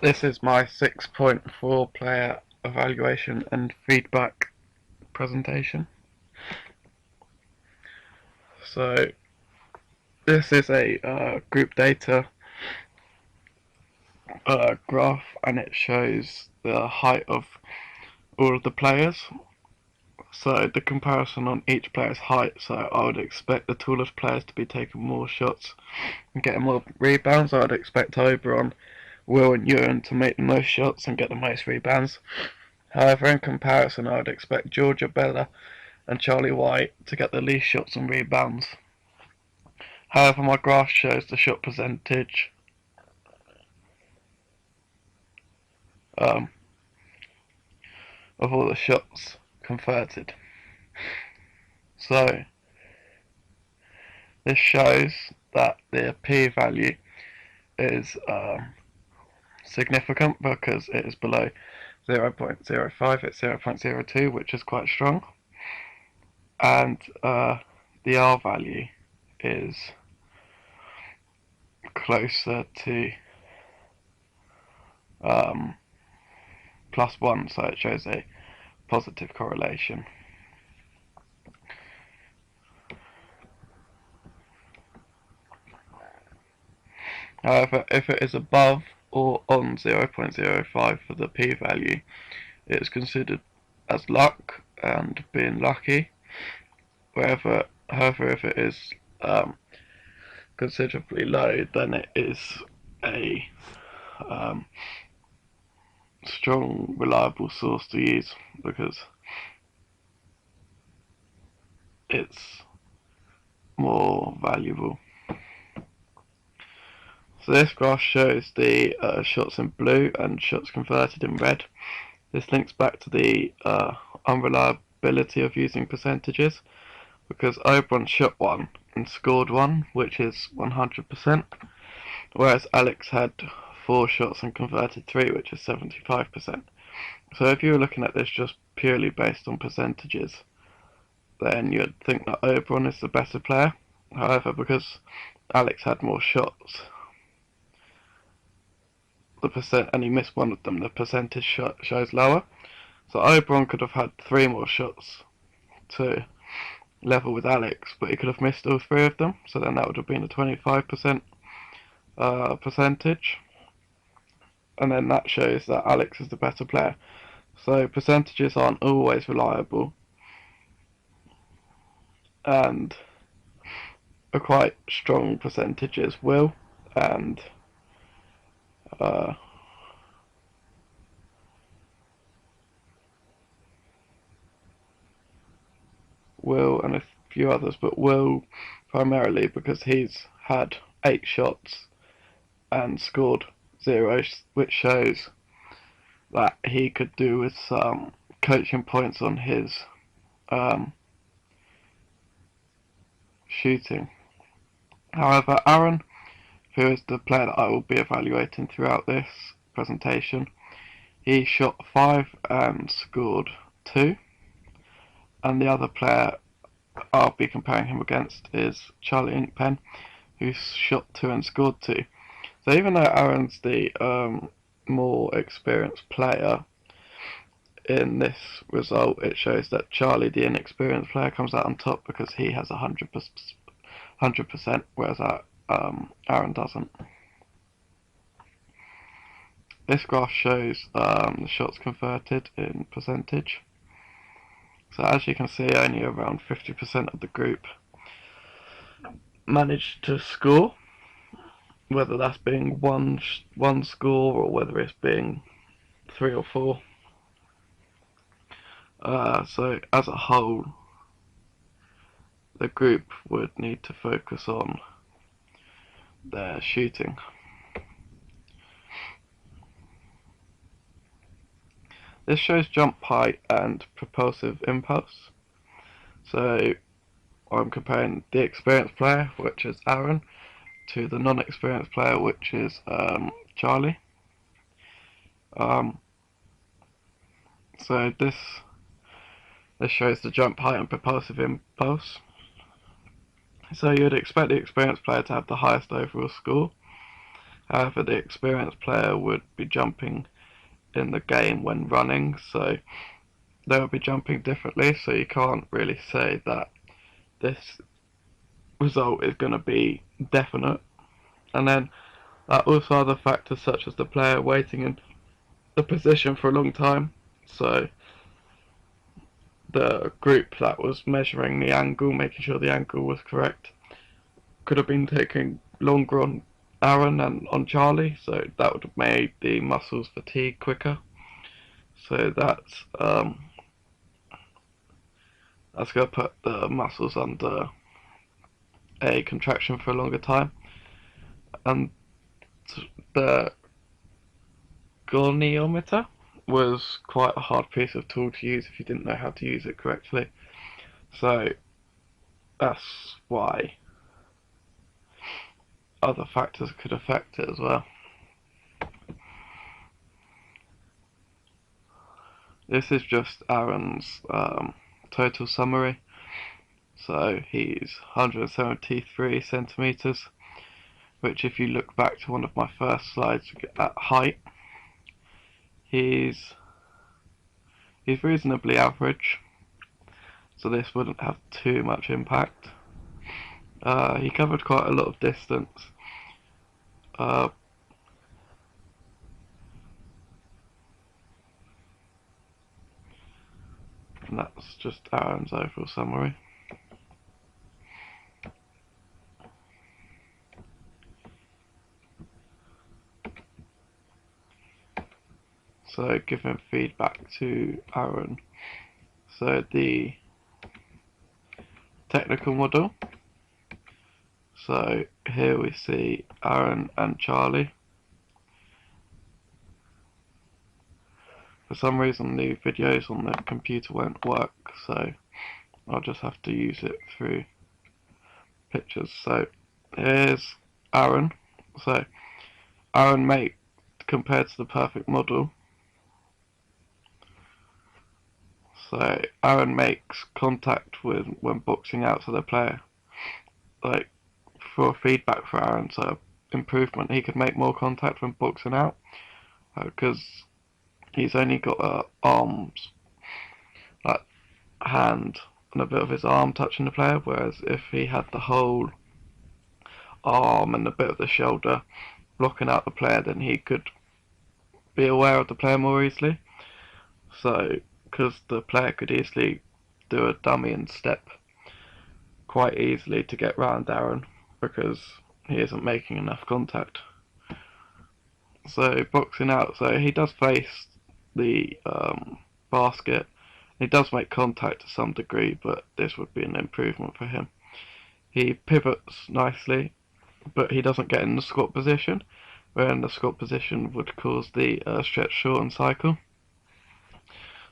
This is my 6.4 player evaluation and feedback presentation. So this is a group data graph, and it shows the height of all of the players. So the comparison on each player's height, so I would expect the tallest players to be taking more shots and getting more rebounds. I would expect Oberon, Will and Ewan to make the most shots and get the most rebounds. However, in comparison, I would expect Georgia, Bella and Charlie White to get the least shots and rebounds. However, my graph shows the shot percentage of all the shots converted. So this shows that the p-value is significant because it is below 0.05, it's 0.02, which is quite strong, and the R value is closer to +1, so it shows a positive correlation. However, if it is above or on 0.05 for the p-value, it is considered as luck and being lucky. However, if it is considerably low, then it is a strong, reliable source to use because it's more valuable. So this graph shows the shots in blue and shots converted in red. This links back to the unreliability of using percentages, because Oberon shot 1 and scored 1, which is 100%, whereas Alex had 4 shots and converted 3, which is 75%. So if you were looking at this just purely based on percentages, then you'd think that Oberon is the better player. However, because Alex had more shots, and he missed one of them, the percentage shows lower. So Oberon could have had 3 more shots to level with Alex, but he could have missed all 3 of them, so then that would have been a 25% percentage, and then that shows that Alex is the better player. So percentages aren't always reliable and are quite strong percentages. Will and a few others, but Will primarily because he's had 8 shots and scored 0, which shows that he could do with some coaching points on his shooting. However, Aaron, who is the player that I will be evaluating throughout this presentation, he shot 5 and scored 2, and the other player I'll be comparing him against is Charlie Inkpen, who shot 2 and scored 2. So even though Aaron's the more experienced player in this result, it shows that Charlie, the inexperienced player, comes out on top because he has 100%, whereas Aaron doesn't. This graph shows the shots converted in percentage. So as you can see, only around 50% of the group managed to score, whether that's being one score or whether it's being 3 or 4. So as a whole, the group would need to focus on their shooting. This shows jump height and propulsive impulse. So I'm comparing the experienced player, which is Aaron, to the non-experienced player, which is Charlie. So this shows the jump height and propulsive impulse. So you'd expect the experienced player to have the highest overall score. However, the experienced player would be jumping in the game when running, so they will be jumping differently, so you can't really say that this result is going to be definite. And then also other factors such as the player waiting in the position for a long time, so the group that was measuring the angle, making sure the angle was correct, could have been taking longer on Aaron and on Charlie, so that would have made the muscles fatigue quicker. So that's going to put the muscles under a contraction for a longer time. And the goniometer was quite a hard piece of tool to use if you didn't know how to use it correctly. So that's why other factors could affect it as well. This is just Aaron's total summary. So he's 173 centimeters, which if you look back to one of my first slides at height, he's reasonably average, so this wouldn't have too much impact. He covered quite a lot of distance. And that's just Aaron's overall summary. So giving feedback to Aaron. So the technical model. So here we see Aaron and Charlie. For some reason the videos on the computer won't work, so I'll just have to use it through pictures. So here's Aaron. So Aaron made compared to the perfect model. So Aaron makes contact when boxing out to the player. Like for feedback for Aaron, so improvement, he could make more contact when boxing out because he's only got arms, like hand and a bit of his arm touching the player, whereas if he had the whole arm and a bit of the shoulder blocking out the player, then he could be aware of the player more easily. So because the player could easily do a dummy and step quite easily to get round Aaron because he isn't making enough contact. So boxing out, so he does face the basket. He does make contact to some degree, but this would be an improvement for him. He pivots nicely, but he doesn't get in the squat position, where in the squat position would cause the stretch shorten cycle.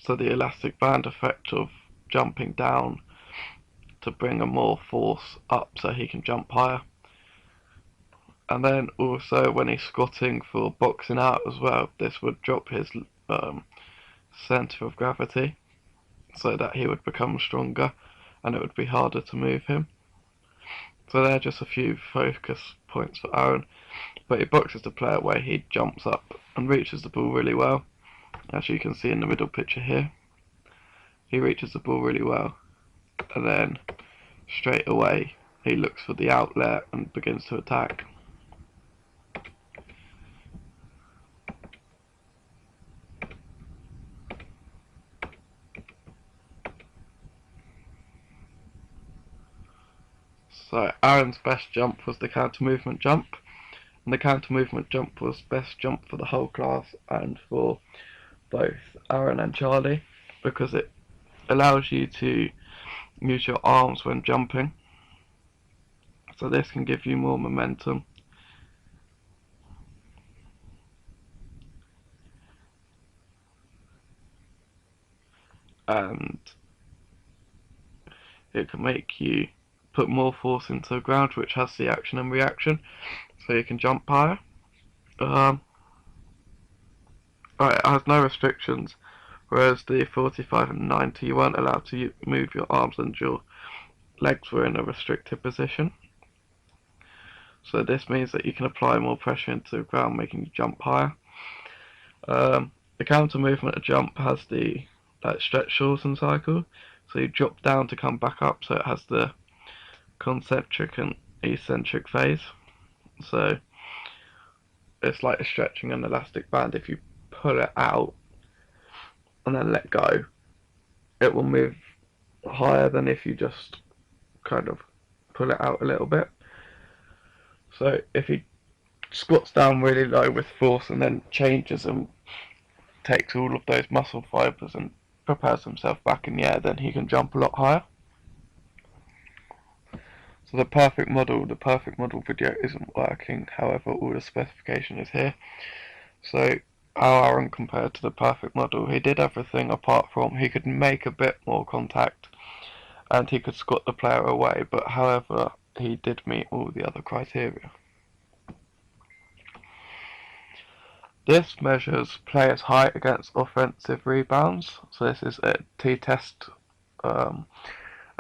So the elastic band effect of jumping down to bring a more force up so he can jump higher. And then also when he's squatting for boxing out as well, this would drop his centre of gravity so that he would become stronger and it would be harder to move him. So they're just a few focus points for Aaron. But he boxes the player where he jumps up and reaches the ball really well. As you can see in the middle picture here, he reaches the ball really well, and then straight away he looks for the outlet and begins to attack. So Aaron's best jump was the counter movement jump, and the counter movement jump was best jump for the whole class and for both Aaron and Charlie, because it allows you to use your arms when jumping, so this can give you more momentum. And it can make you put more force into the ground, which has the action and reaction, so you can jump higher. It has no restrictions, whereas the 45 and 90 you weren't allowed to move your arms and your legs were in a restricted position. So this means that you can apply more pressure into the ground, making you jump higher. The counter movement of jump has the stretch shorten cycle. So you drop down to come back up, so it has the concentric and eccentric phase. So it's like a stretching an elastic band. If you pull it out and then let go, it will move higher than if you just kind of pull it out a little bit. So if he squats down really low with force and then changes and takes all of those muscle fibers and propels himself back in the air, then he can jump a lot higher. So the perfect model video isn't working, however all the specification is here. So how Aaron compared to the perfect model, he did everything apart from he could make a bit more contact and he could squat the player away, but however he did meet all the other criteria. This measures players' height against offensive rebounds, so this is a t-test and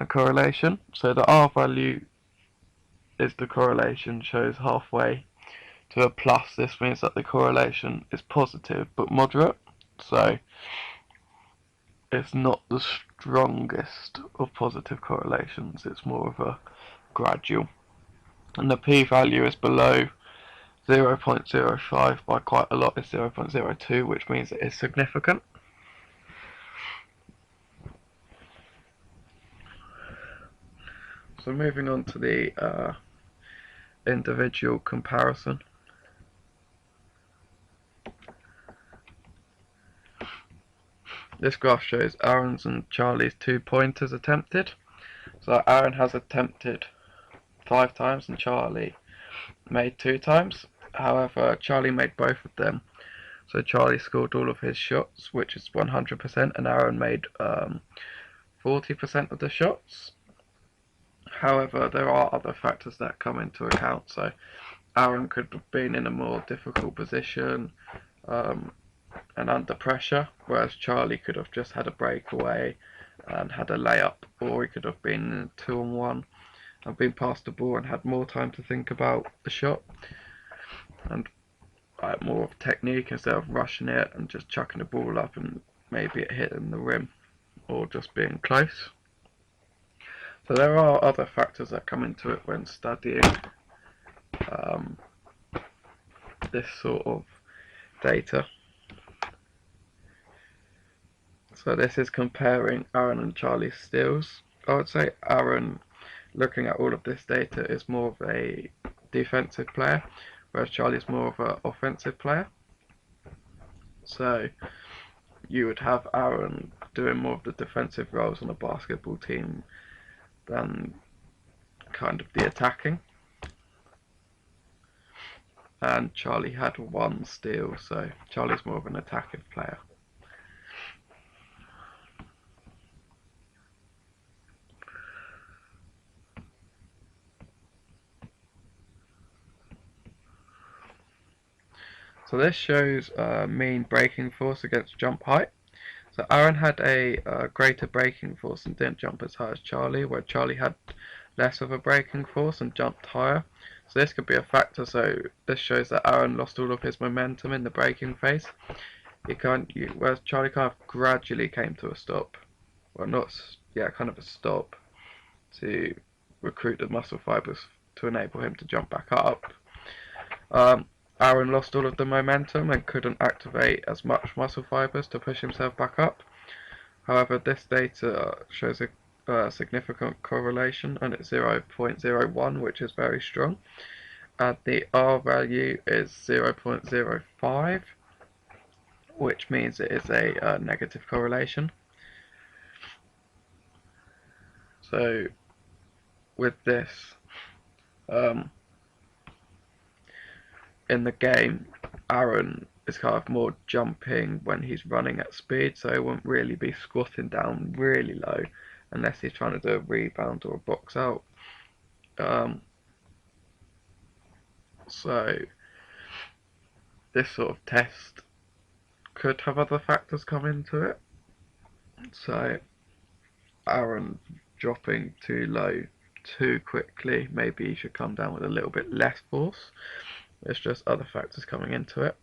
correlation. So the R value is the correlation, shows halfway to a plus. This means that the correlation is positive but moderate, so it's not the strongest of positive correlations, it's more of a gradual. And the p-value is below 0.05 by quite a lot, it's 0.02, which means it is significant. So moving on to the individual comparison. This graph shows Aaron's and Charlie's 2 pointers attempted. So Aaron has attempted 5 times and Charlie made 2 times. However, Charlie made both of them. So Charlie scored all of his shots, which is 100%, and Aaron made 40% of the shots. However, there are other factors that come into account. So Aaron could have been in a more difficult position and under pressure, whereas Charlie could have just had a breakaway and had a layup, or he could have been 2-on-1 and been passed the ball and had more time to think about the shot and more of technique instead of rushing it and just chucking the ball up and maybe it hitting the rim or just being close. So there are other factors that come into it when studying this sort of data. So this is comparing Aaron and Charlie's steals. I would say Aaron, looking at all of this data, is more of a defensive player, whereas Charlie's more of an offensive player. So you would have Aaron doing more of the defensive roles on a basketball team than kind of the attacking. And Charlie had 1 steal, so Charlie's more of an attacking player. So this shows mean breaking force against jump height. So Aaron had a greater breaking force and didn't jump as high as Charlie, where Charlie had less of a breaking force and jumped higher. So this could be a factor. So this shows that Aaron lost all of his momentum in the breaking phase. Whereas Charlie kind of gradually came to a stop. Well, kind of a stop to recruit the muscle fibers to enable him to jump back up. Aaron lost all of the momentum and couldn't activate as much muscle fibers to push himself back up. However, this data shows a significant correlation, and it's 0.01, which is very strong. And the R value is 0.05, which means it is a negative correlation. So with this, in the game, Aaron is kind of more jumping when he's running at speed, so he won't really be squatting down really low unless he's trying to do a rebound or a box out. So this sort of test could have other factors come into it. So Aaron dropping too low too quickly. Maybe you should come down with a little bit less force. There's just other factors coming into it.